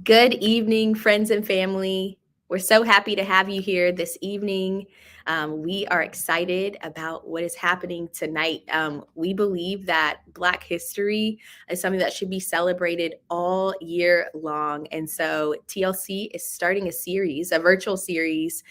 Good evening, friends and family. We're so happy to have you here this evening. We are excited about what is happening tonight. We believe that Black history is something that should be celebrated all year long. And so TLC is starting a virtual series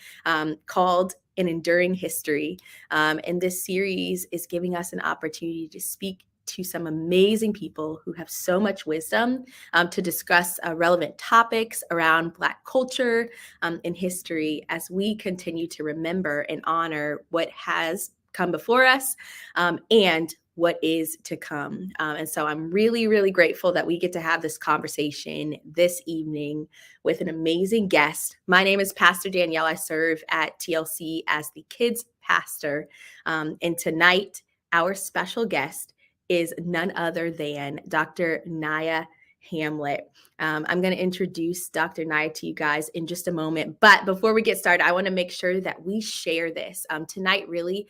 called An Enduring History. And this series is giving us an opportunity to speak to some amazing people who have so much wisdom to discuss relevant topics around Black culture and history as we continue to remember and honor what has come before us and what is to come. And so I'm really, really grateful that we get to have this conversation this evening with an amazing guest. My name is Pastor Danielle. I serve at TLC as the kids pastor. And tonight, our special guest is none other than Dr. Naya Hamlet. I'm going to introduce Dr. Naya to you guys in just a moment. But before we get started, I want to make sure that we share this. Tonight really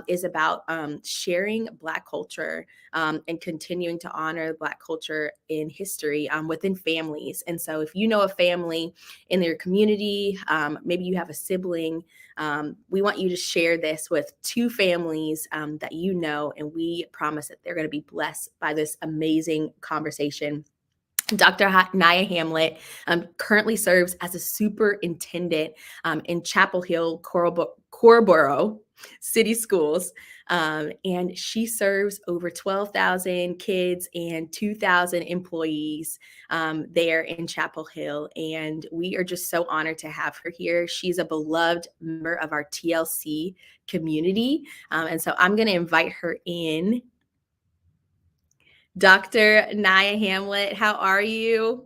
is about sharing Black culture and continuing to honor Black culture in history within families. And so if you know a family in your community, maybe you have a sibling, we want you to share this with two families that you know, and we promise that they're going to be blessed by this amazing conversation. Dr. Naya Hamlet currently serves as a superintendent in Chapel Hill, Corborough City Schools. And she serves over 12,000 kids and 2,000 employees there in Chapel Hill. And we are just so honored to have her here. She's a beloved member of our TLC community. And so I'm going to invite her in. Dr. Naya Hamlet, how are you?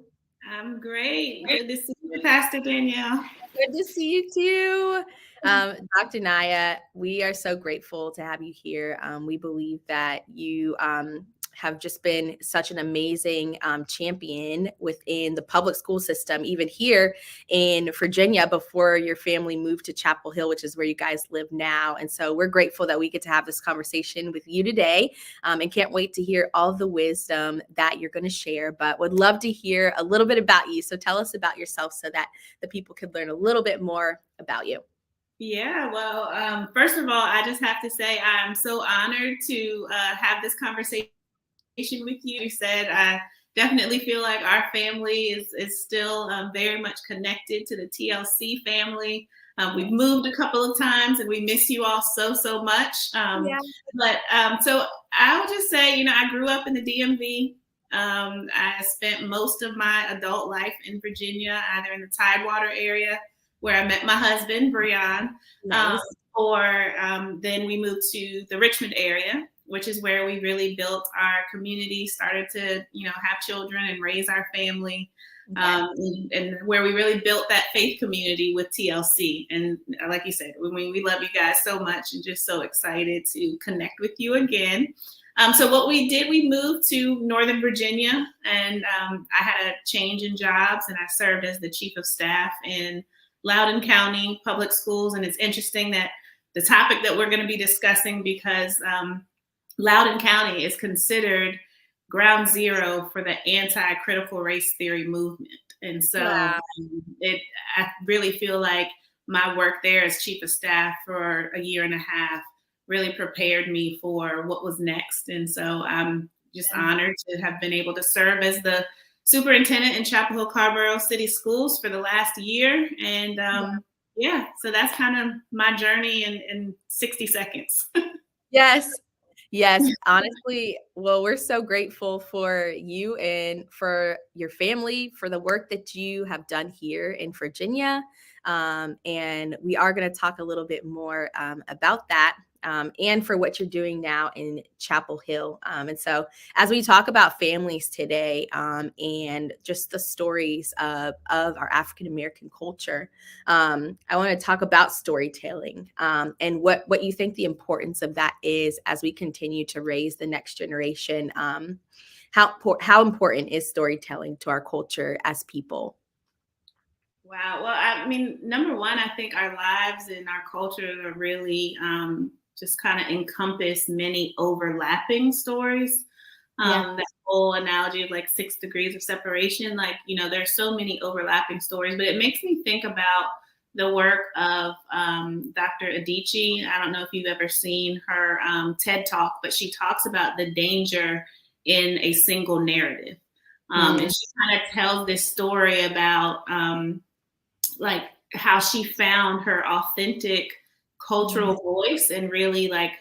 I'm great. Good to see you, Pastor Danielle. Good to see you too. Dr. Naya, we are so grateful to have you here. We believe that you have just been such an amazing champion within the public school system, even here in Virginia before your family moved to Chapel Hill, which is where you guys live now. And so we're grateful that we get to have this conversation with you today and can't wait to hear all the wisdom that you're going to share, but would love to hear a little bit about you. So tell us about yourself so that the people could learn a little bit more about you. Yeah, well, first of all, I just have to say I'm so honored to have this conversation with you. You said I definitely feel like our family is still very much connected to the TLC family. We've moved a couple of times and we miss you all so much. Yeah. So I'll just say, I grew up in the DMV. I spent most of my adult life in Virginia, either in the Tidewater area where I met my husband, Brian, Nice. or then we moved to the Richmond area, which is where we really built our community, started to, have children and raise our family, and where we really built that faith community with TLC. And like you said, we love you guys so much and just so excited to connect with you again. So what we did, we moved to Northern Virginia, and I had a change in jobs, and I served as the chief of staff in Loudoun County Public Schools. And it's interesting that the topic that we're going to be discussing, because Loudoun County is considered ground zero for the anti-critical race theory movement. And so Wow. I really feel like my work there as chief of staff for a year and a half really prepared me for what was next. And so I'm just honored to have been able to serve as the superintendent in Chapel Hill Carborough City Schools for the last year. And so that's kind of my journey in 60 seconds. Yes. Yes. Honestly, well, we're so grateful for you and for your family, for the work that you have done here in Virginia. And we are going to talk a little bit more about that. And for what you're doing now in Chapel Hill. And so, as we talk about families today and just the stories of our African American culture, I want to talk about storytelling and what you think the importance of that is as we continue to raise the next generation. How important is storytelling to our culture as people? Wow. Well, I mean, number one, I think our lives and our culture are really just kind of encompass many overlapping stories. Yeah. That whole analogy of like 6 degrees of separation, like, there's so many overlapping stories, but it makes me think about the work of Dr. Adichie. I don't know if you've ever seen her TED talk, but she talks about the danger in a single narrative. And she kind of tells this story about like how she found her authentic cultural voice and really like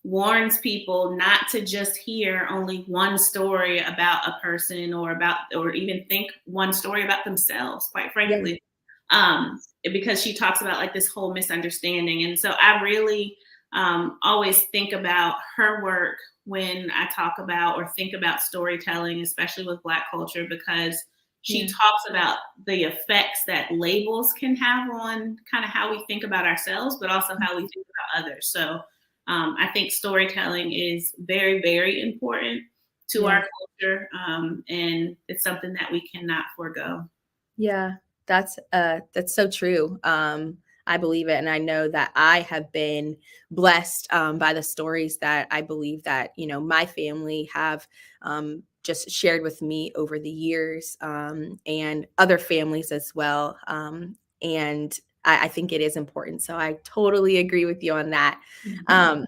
warns people not to just hear only one story about a person or even think one story about themselves, quite Yeah. frankly. Because she talks about like this whole misunderstanding. And so I really always think about her work when I talk about or think about storytelling, especially with Black culture, because she talks about the effects that labels can have on kind of how we think about ourselves, but also how we think about others. So I think storytelling is very, very important to our culture, and it's something that we cannot forego. Yeah, that's so true. I believe it, and I know that I have been blessed by the stories that I believe that my family have just shared with me over the years, and other families as well. And I think it is important. So I totally agree with you on that. Um,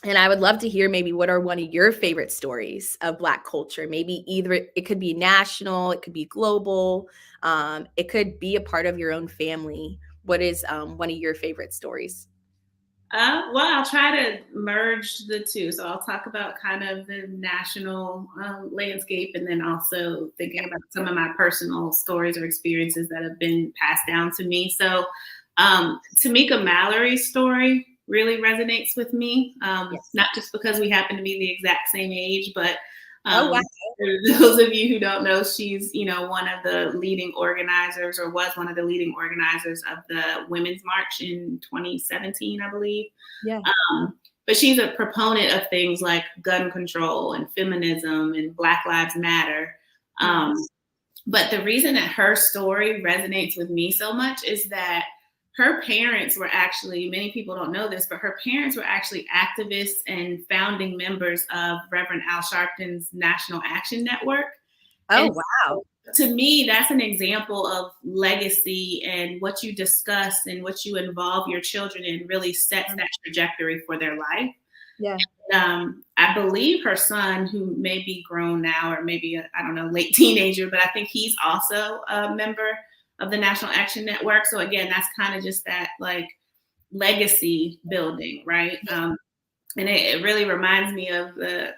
and I would love to hear maybe what are one of your favorite stories of Black culture? Maybe either it could be national, it could be global, it could be a part of your own family. What is one of your favorite stories? Well, I'll try to merge the two. So I'll talk about kind of the national landscape and then also thinking about some of my personal stories or experiences that have been passed down to me. So Tamika Mallory's story really resonates with me, Yes. not just because we happen to be the exact same age, but Oh, wow. for those of you who don't know, she's, one of the leading organizers or was one of the leading organizers of the Women's March in 2017, I believe. Yeah. But she's a proponent of things like gun control and feminism and Black Lives Matter. Um, but the reason that her story resonates with me so much is that her parents were actually, many people don't know this, but her parents were actually activists and founding members of Reverend Al Sharpton's National Action Network. Oh, And wow. so, to me, that's an example of legacy, and what you discuss and what you involve your children in really sets that trajectory for their life. Yeah. I believe her son, who may be grown now or maybe I don't know, late teenager, but I think he's also a member of the National Action Network. So again, that's kind of just that like legacy building, right? And it really reminds me of the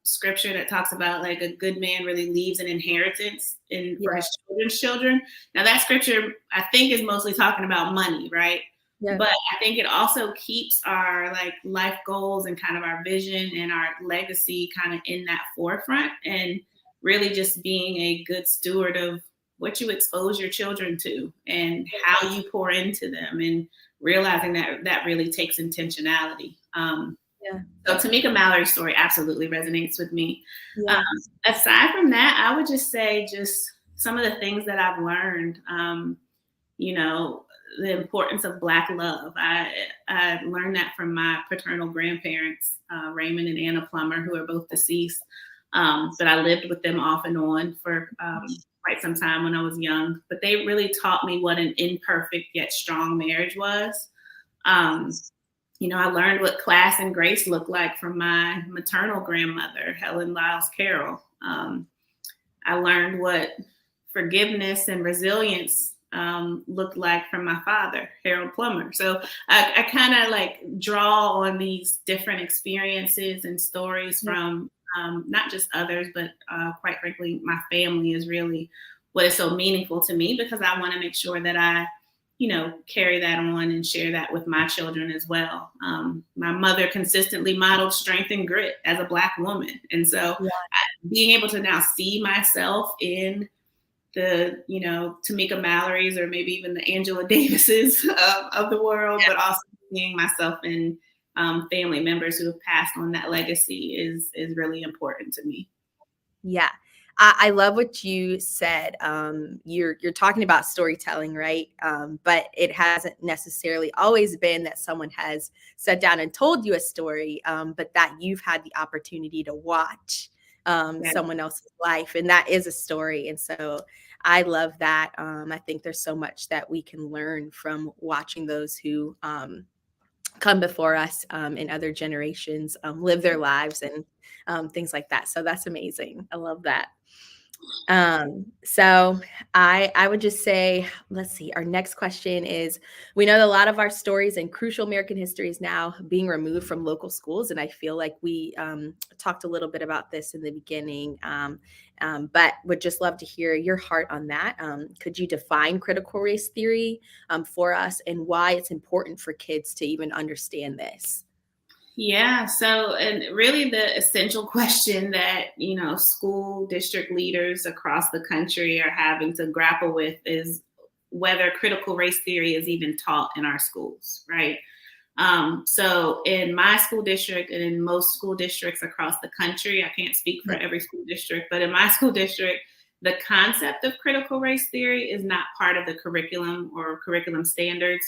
scripture that talks about like a good man really leaves an inheritance for Yeah. his children's children. Now that scripture I think is mostly talking about money, right? Yeah. But I think it also keeps our like life goals and kind of our vision and our legacy kind of in that forefront, and really just being a good steward of what you expose your children to and how you pour into them, and realizing that that really takes intentionality. Yeah. So Tamika Mallory's story absolutely resonates with me. Um, Yeah. Aside from that, I would just say just some of the things that I've learned. You know, the importance of Black love. I learned that from my paternal grandparents, Raymond and Anna Plummer, who are both deceased. But I lived with them off and on for quite some time when I was young. But they really taught me what an imperfect yet strong marriage was. Um, I learned what class and grace looked like from my maternal grandmother, Helen Lyles Carroll. I learned what forgiveness and resilience looked like from my father, Harold Plummer. So I kind of like draw on these different experiences and stories from not just others, but quite frankly, my family is really what is so meaningful to me, because I want to make sure that I carry that on and share that with my children as well. My mother consistently modeled strength and grit as a Black woman. And so being able to now see myself in the, Tamika Mallory's or maybe even the Angela Davises of the world, but also seeing myself in family members who have passed on that legacy is really important to me. Yeah. I love what you said. You're talking about storytelling, right? But it hasn't necessarily always been that someone has sat down and told you a story, but that you've had the opportunity to watch Yeah. someone else's life. And that is a story. And so I love that. I think there's so much that we can learn from watching those who come before us in other generations live their lives and things like that. So that's amazing. I love that. So I would just say, let's see, our next question is, we know that a lot of our stories and crucial American history is now being removed from local schools. And I feel like we talked a little bit about this in the beginning, but would just love to hear your heart on that. Could you define critical race theory for us and why it's important for kids to even understand this? Yeah. So, and really the essential question that, school district leaders across the country are having to grapple with is whether critical race theory is even taught in our schools, right? So in my school district and in most school districts across the country, I can't speak for Yeah. every school district, but in my school district, the concept of critical race theory is not part of the curriculum or curriculum standards.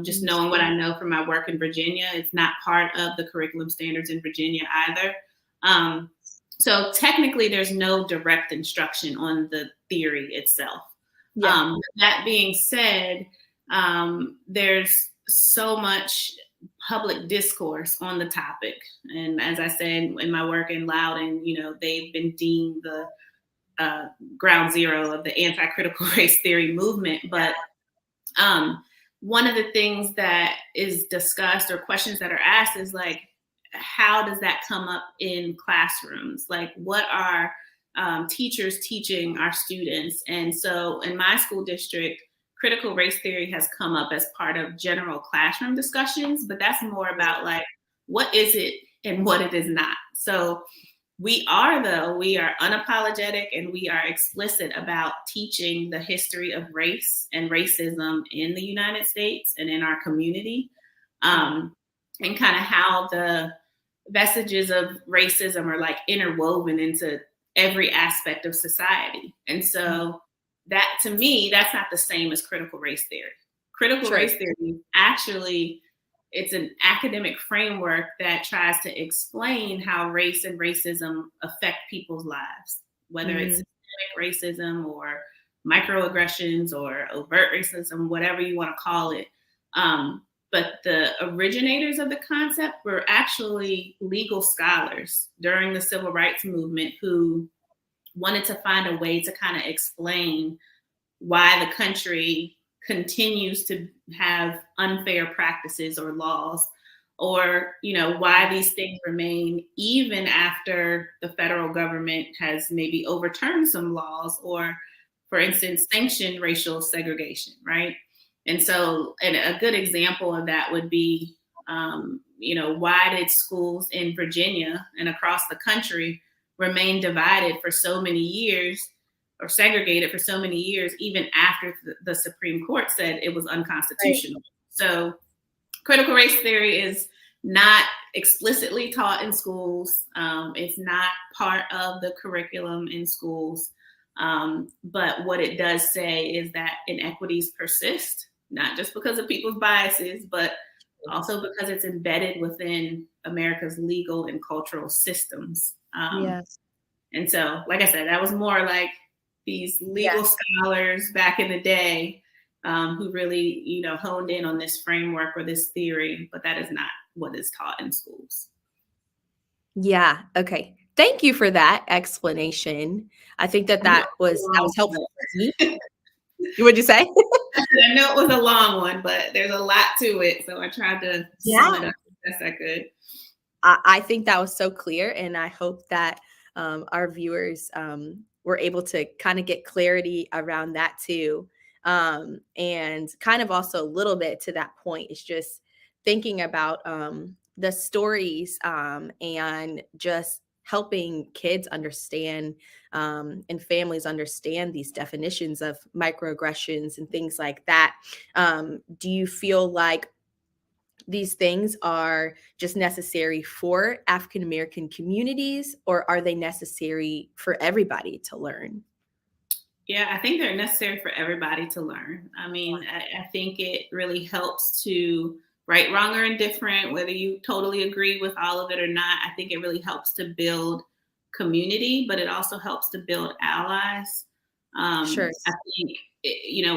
Just knowing what I know from my work in Virginia, it's not part of the curriculum standards in Virginia either. Um, so technically, there's no direct instruction on the theory itself. Yeah. That being said, there's so much public discourse on the topic. And as I said in my work in Loudoun, they've been deemed the ground zero of the anti-critical race theory movement. But one of the things that is discussed or questions that are asked is like, how does that come up in classrooms? Like, what are teachers teaching our students? And so in my school district, critical race theory has come up as part of general classroom discussions, but that's more about like, what is it and what it is not. So we are unapologetic and we are explicit about teaching the history of race and racism in the United States and in our community, and kind of how the vestiges of racism are like interwoven into every aspect of society. And so that, to me, that's not the same as critical race theory. Critical Sure. race theory actually, it's an academic framework that tries to explain how race and racism affect people's lives, whether it's systemic racism or microaggressions or overt racism, whatever you want to call it. But the originators of the concept were actually legal scholars during the civil rights movement who wanted to find a way to kind of explain why the country continues to have unfair practices or laws, or why these things remain even after the federal government has maybe overturned some laws or, for instance, sanctioned racial segregation, right? And so, and a good example of that would be, why did schools in Virginia and across the country remain divided for so many years or segregated for so many years, even after the Supreme Court said it was unconstitutional? Right. So critical race theory is not explicitly taught in schools. It's not part of the curriculum in schools. But what it does say is that inequities persist, not just because of people's biases, but also because it's embedded within America's legal and cultural systems. Yes. And so, like I said, that was more like these legal scholars back in the day who really, honed in on this framework or this theory, but that is not what is taught in schools. Yeah. Okay. Thank you for that explanation. I think that was helpful for me. What'd you say? I know it was a long one, but there's a lot to it. So I tried to sum it up as best I could. I think that was so clear. And I hope that our viewers were able to kind of get clarity around that too. And kind of also a little bit to that point is just thinking about the stories and just helping kids understand and families understand these definitions of microaggressions and things like that. Do you feel like these things are just necessary for African American communities, or are they necessary for everybody to learn? Yeah, I think they're necessary for everybody to learn. I mean, I think it really helps to right, wrong, or indifferent, whether you totally agree with all of it or not. I think it really helps to build community, but it also helps to build allies. Sure. I think,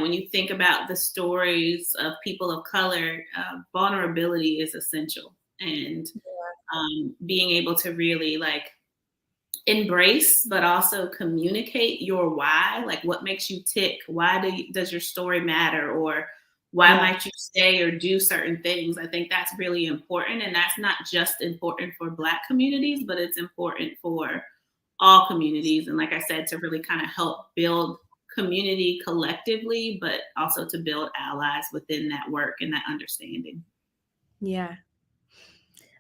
when you think about the stories of people of color, vulnerability is essential. And being able to really like embrace, but also communicate your why, like what makes you tick, does your story matter, or why Yeah. might you say or do certain things. I think that's really important, and that's not just important for Black communities, but it's important for all communities. And like I said, to really kind of help build community collectively, but also to build allies within that work and that understanding. Yeah.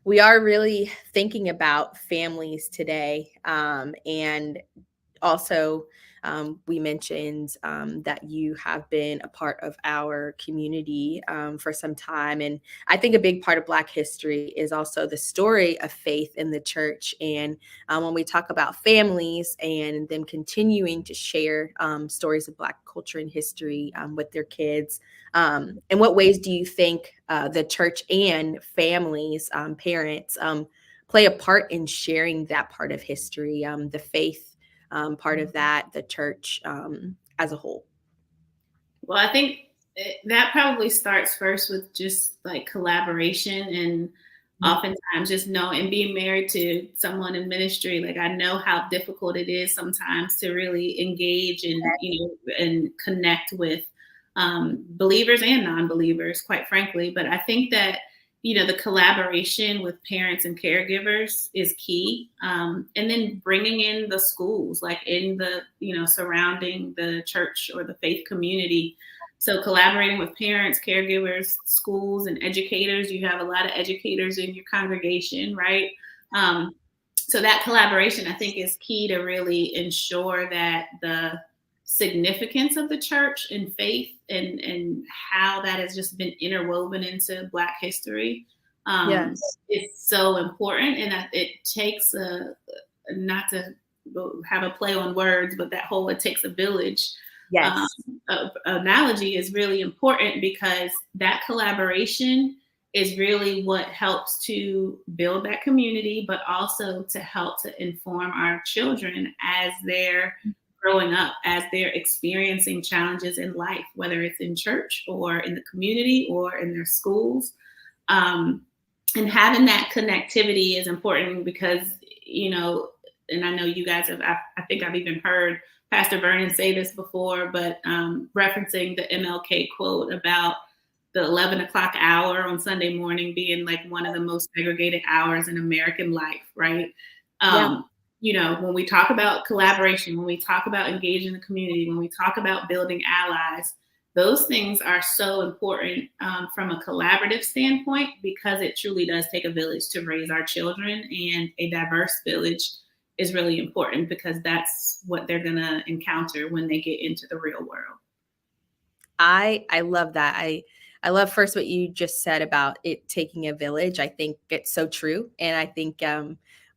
We are really thinking about families today, and also, we mentioned that you have been a part of our community for some time. And I think a big part of Black history is also the story of faith in the church. And when we talk about families and them continuing to share stories of Black culture and history with their kids, in what ways do you think the church and families, parents, play a part in sharing that part of history, the faith part of that, the church as a whole? Well, I think that probably starts first with just like collaboration, and Mhm. oftentimes just know, and being married to someone in ministry, like I know how difficult it is sometimes to really engage and and connect with believers and non-believers, quite frankly. But I think that the collaboration with parents and caregivers is key, and then bringing in the schools, like in the surrounding the church or the faith community. So collaborating with parents, caregivers, schools, and educators. You have a lot of educators in your congregation, right? um, so that collaboration, I think, is key to really ensure that the significance of the church and faith, and how that has just been interwoven into Black history, Yes. is so important. And that it takes not to have a play on words, but that whole "it takes a village" um, Yes. analogy is really important, because that collaboration is really what helps to build that community, but also to help to inform our children as they're growing up, as they're experiencing challenges in life, whether it's in church or in the community or in their schools. Um, and having that connectivity is important because, and I know you guys have, I think I've even heard Pastor Vernon say this before, but referencing the MLK quote about the 11 o'clock hour on Sunday morning being like one of the most segregated hours in American life, right? Yeah. Um, when we talk about collaboration, when we talk about engaging the community, when we talk about building allies, those things are so important from a collaborative standpoint, because it truly does take a village to raise our children, and a diverse village is really important because that's what they're going to encounter when they get into the real world. I love that. I love first what you just said about it taking a village. I think it's so true, and I think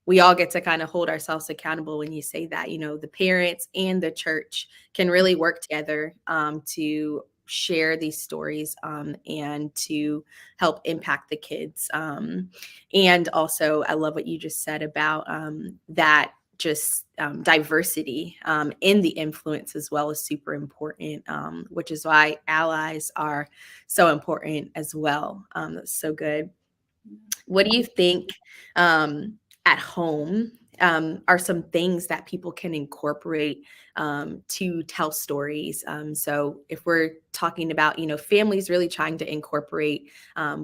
we all get to kind of hold ourselves accountable when you say that. The parents and the church can really work together to share these stories and to help impact the kids. And also, I love what you just said about that just diversity in the influence as well is super important, which is why allies are so important as well. That's so good. What do you think at home are some things that people can incorporate to tell stories? So if we're talking about, families really trying to incorporate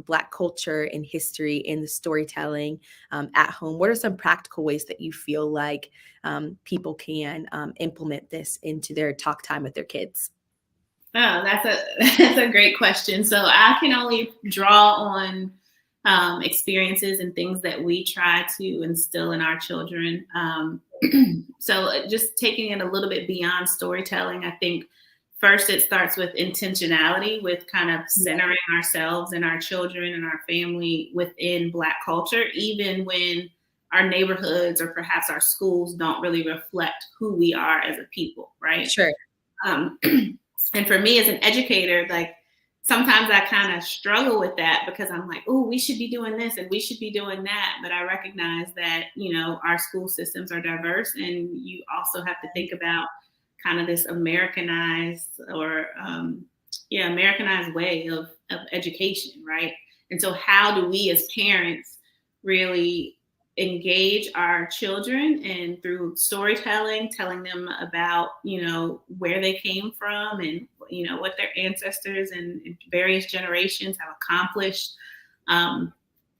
Black culture and history in the storytelling at home, what are some practical ways that you feel like people can implement this into their talk time with their kids? Oh, that's a that's a great question. So I can only draw on experiences and things that we try to instill in our children. So just taking it a little bit beyond storytelling, I think first it starts with intentionality, with kind of centering ourselves and our children and our family within Black culture, even when our neighborhoods or perhaps our schools don't really reflect who we are as a people, right? Sure. Um, and for me as an educator, like sometimes I kind of struggle with that because I'm like, oh, we should be doing this and we should be doing that. But I recognize that, our school systems are diverse, and you also have to think about kind of this Americanized or, Americanized way of education, right? And so, how do we as parents really engage our children, and through storytelling, telling them about, where they came from, and what their ancestors and various generations have accomplished. um,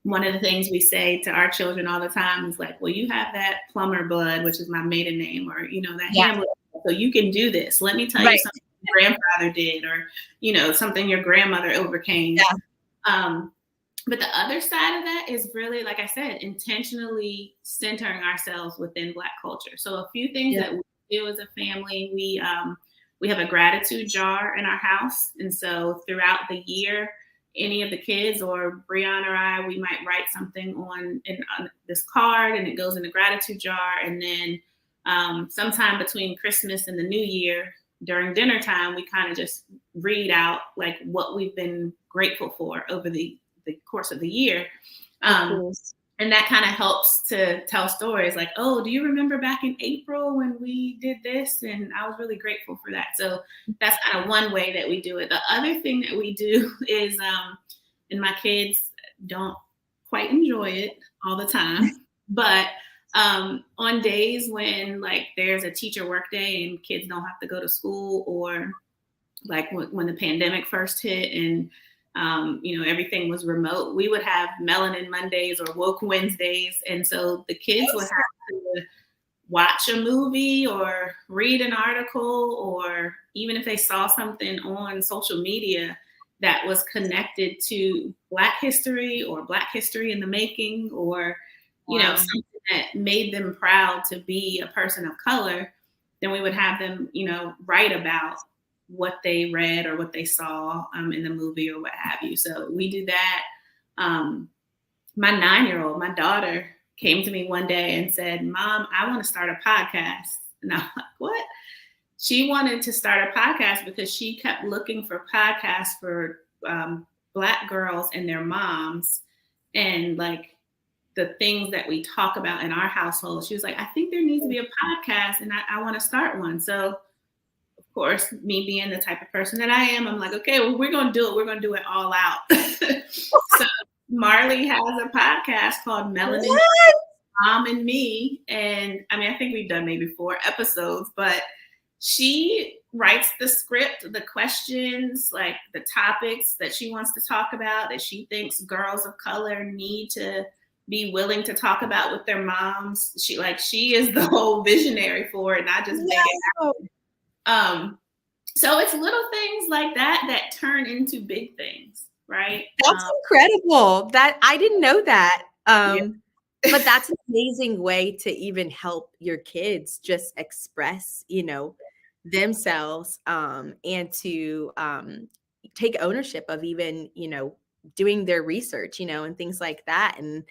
One of the things we say to our children all the time is like, well, you have that plumber blood, which is my maiden name, or that Yeah. Hamlet, so you can do this. Let me tell you Right. something your grandfather did, or something your grandmother overcame. Yeah. um, but the other side of that is really, like I said, intentionally centering ourselves within Black culture. So a few things Yeah. that we do as a family, we have a gratitude jar in our house, and so throughout the year, any of the kids or Brianna or I, we might write something on this card, and it goes in the gratitude jar. And then sometime between Christmas and the New Year, during dinner time, we kind of just read out like what we've been grateful for over the course of the year. Cool. And that kind of helps to tell stories like, oh, do you remember back in April when we did this? And I was really grateful for that. So that's kind of one way that we do it. The other thing that we do is, and my kids don't quite enjoy it all the time, but on days when like there's a teacher work day and kids don't have to go to school, or like when the pandemic first hit and everything was remote, we would have Melanin Mondays or Woke Wednesdays. And so the kids would have to watch a movie or read an article, or even if they saw something on social media that was connected to Black history or Black history in the making, or something that made them proud to be a person of color, then we would have them write about what they read or what they saw in the movie or what have you. So we do that. My 9-year-old, my daughter, came to me one day and said, Mom, I want to start a podcast. And I'm like, what? She wanted to start a podcast because she kept looking for podcasts for Black girls and their moms, and like the things that we talk about in our household. She was like, I think there needs to be a podcast, and I want to start one. So of course, me being the type of person that I am, I'm like, okay, well, we're going to do it. We're going to do it all out. So Marley has a podcast called Melanin Mom and Me. And I mean, I think we've done maybe 4 episodes, but she writes the script, the questions, like the topics that she wants to talk about, that she thinks girls of color need to be willing to talk about with their moms. She is the whole visionary for it, not just make it happen. So it's little things like that turn into big things, right? That's incredible. That I didn't know that. Yeah. But that's an amazing way to even help your kids just express, themselves, and to take ownership of even, doing their research, and things like that. And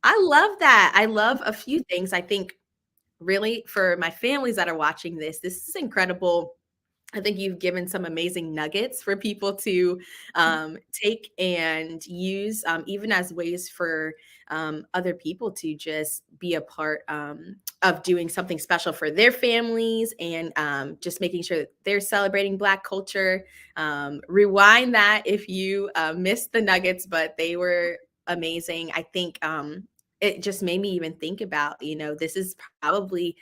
I love that. I love a few things. I think really for my families that are watching this is incredible. I think you've given some amazing nuggets for people to take and use, even as ways for other people to just be a part of doing something special for their families, and just making sure that they're celebrating Black culture. Rewind that if you missed the nuggets, but they were amazing. I think it just made me even think about, this is probably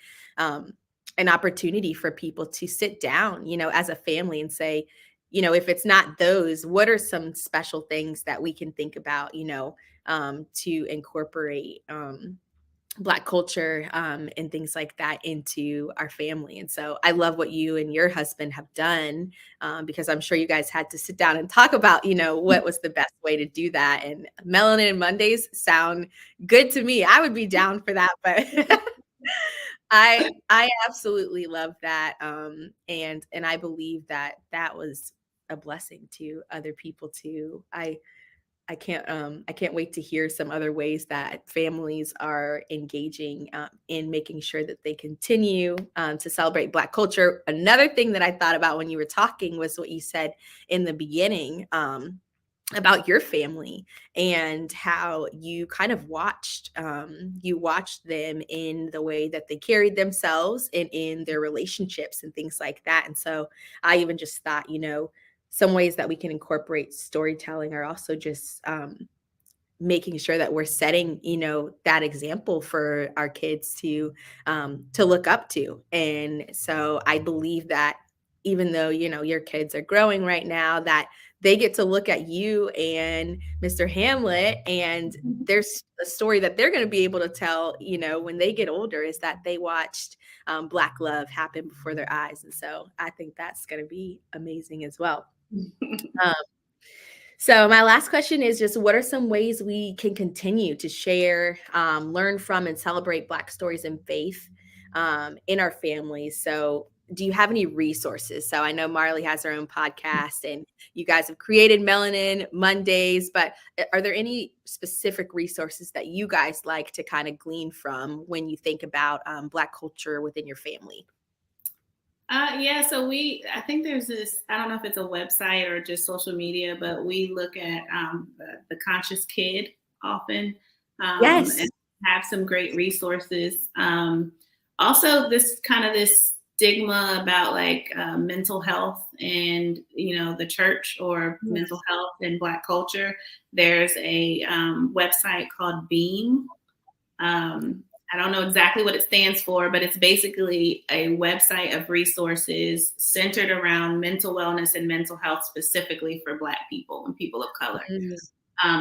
an opportunity for people to sit down, as a family and say, if it's not those, what are some special things that we can think about, to incorporate Black culture, and things like that into our family. And so I love what you and your husband have done, because I'm sure you guys had to sit down and talk about, what was the best way to do that. And Melanin Mondays sound good to me. I would be down for that, but I absolutely love that, and I believe that that was a blessing to other people too. I I can't wait to hear some other ways that families are engaging in making sure that they continue to celebrate Black culture. Another thing that I thought about when you were talking was what you said in the beginning. About your family and how you kind of you watched them in the way that they carried themselves and in their relationships and things like that. And so I even just thought, some ways that we can incorporate storytelling are also just making sure that we're setting, that example for our kids to look up to. And so I believe that even though, your kids are growing right now, that they get to look at you and Mr. Hamlet, and there's a story that they're going to be able to tell, when they get older, is that they watched Black love happen before their eyes. And so I think that's going to be amazing as well. Um, so my last question is just, what are some ways we can continue to share, learn from, and celebrate Black stories and faith in our families? So do you have any resources? So I know Marley has her own podcast and you guys have created Melanin Mondays, but are there any specific resources that you guys like to kind of glean from when you think about Black culture within your family? Yeah, so I think there's this, I don't know if it's a website or just social media, but we look at the Conscious Kid often Yes. and have some great resources. Also, this stigma about like mental health and, the church or mental health in Black culture. There's a website called Beam. I don't know exactly what it stands for, but it's basically a website of resources centered around mental wellness and mental health, specifically for Black people and people of color. Mhm.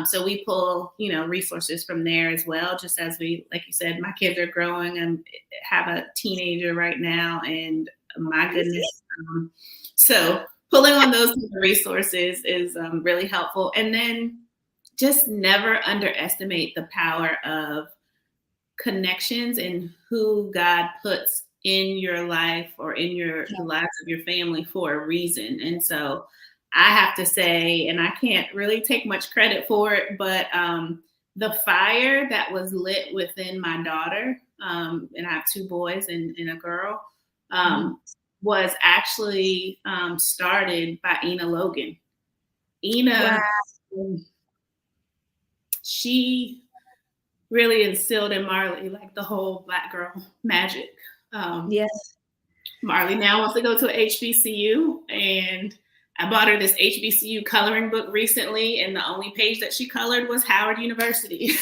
So we pull, resources from there as well. Just as like you said, my kids are growing and have a teenager right now, and my goodness. So pulling on those resources is really helpful. And then just never underestimate the power of connections and who God puts in your life or in the lives of your family for a reason. And so I have to say, and I can't really take much credit for it, but the fire that was lit within my daughter, and I have two boys and a girl, was actually started by Ina Logan. Wow. Ina, she really instilled in Marley like the whole Black girl magic. Yes. Marley now wants to go to a HBCU, and I bought her this HBCU coloring book recently, and the only page that she colored was Howard University.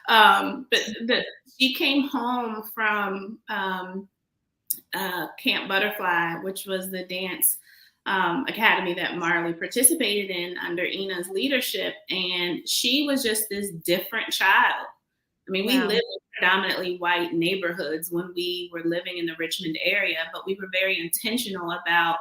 But she came home from Camp Butterfly, which was the dance academy that Marley participated in under Ina's leadership, and she was just this different child. I mean, we Wow. lived in predominantly white neighborhoods when we were living in the Richmond area, but we were very intentional about,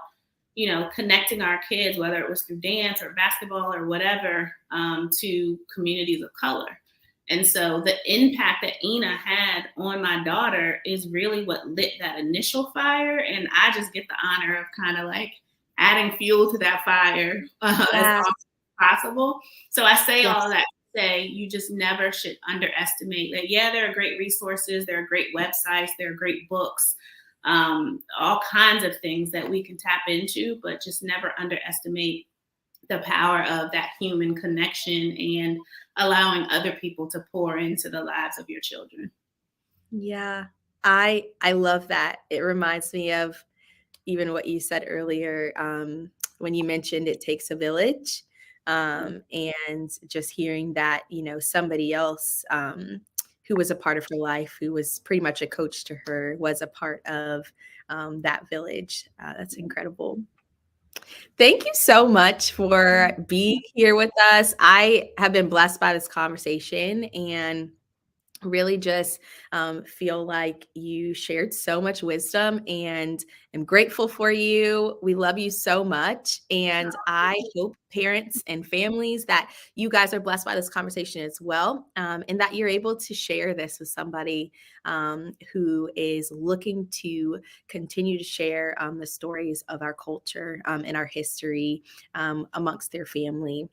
connecting our kids, whether it was through dance or basketball or whatever, to communities of color. And so the impact that Ina had on my daughter is really what lit that initial fire. And I just get the honor of kind of like adding fuel to that fire as Yes. often as possible. So I say Yes. all of that to say you just never should underestimate that. Yeah, there are great resources, there are great websites, there are great books, all kinds of things that we can tap into, but just never underestimate the power of that human connection and allowing other people to pour into the lives of your children. Yeah. I love that. It reminds me of even what you said earlier, when you mentioned it takes a village, and just hearing that, somebody else who was a part of her life, who was pretty much a coach to her, was a part of that village. That's incredible. Thank you so much for being here with us. I have been blessed by this conversation and really just feel like you shared so much wisdom, and I'm grateful for you. We love you so much. And I hope parents and families that you guys are blessed by this conversation as well, and that you're able to share this with somebody who is looking to continue to share the stories of our culture and our history amongst their family.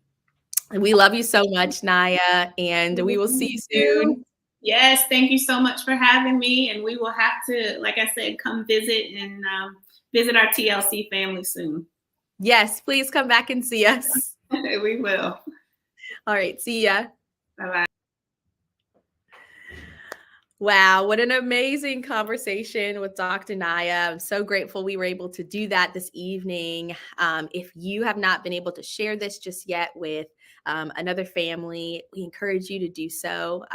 We love you so much, Naya, and we will see You you too. soon. Yes, thank you so much for having me. And we will have to, like I said, come visit and visit our TLC family soon. Yes, please come back and see us. We will. All right, see ya. Bye bye. Wow, what an amazing conversation with Dr. Naya. I'm so grateful we were able to do that this evening. If you have not been able to share this just yet with another family, we encourage you to do so.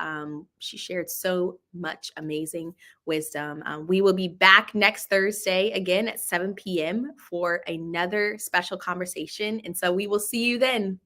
She shared so much amazing wisdom. We will be back next Thursday again at 7 p.m. for another special conversation. And so we will see you then.